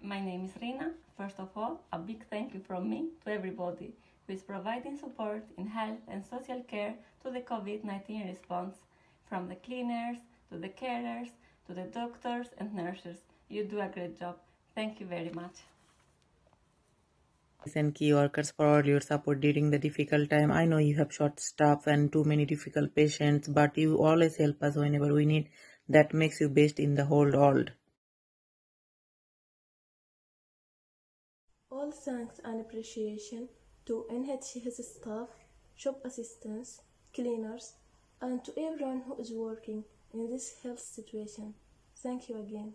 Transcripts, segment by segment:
My name is Rina. First of all, a big thank you from me to everybody who is providing support in health and social care to the COVID-19 response, from the cleaners to the carers to the doctors and nurses. You do a great job. Thank you very much. And key workers for all your support during the difficult time. I know you have short staff and too many difficult patients, but you always help us whenever we need. That makes you best in the whole world. All thanks and appreciation to NHS staff, shop assistants, cleaners, and to everyone who is working in this health situation. Thank you again.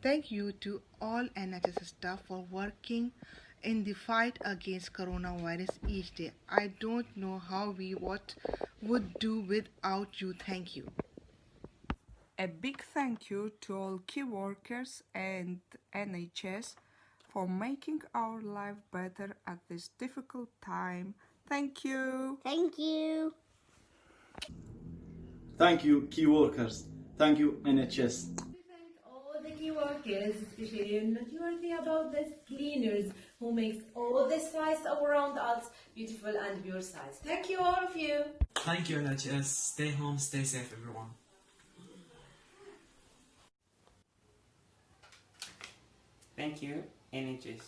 Thank you to all NHS staff for working in the fight against coronavirus each day. I don't know how we would do without you. Thank you. A big thank you to all key workers and NHS for making our life better at this difficult time. Thank you. Thank you. Thank you, key workers. Thank you, NHS. We thank all the key workers, especially majority about the cleaners who makes all the sites around us beautiful and pure sites. Thank you, all of you. Thank you, NHS. Stay home, stay safe, everyone. Thank you, NHS.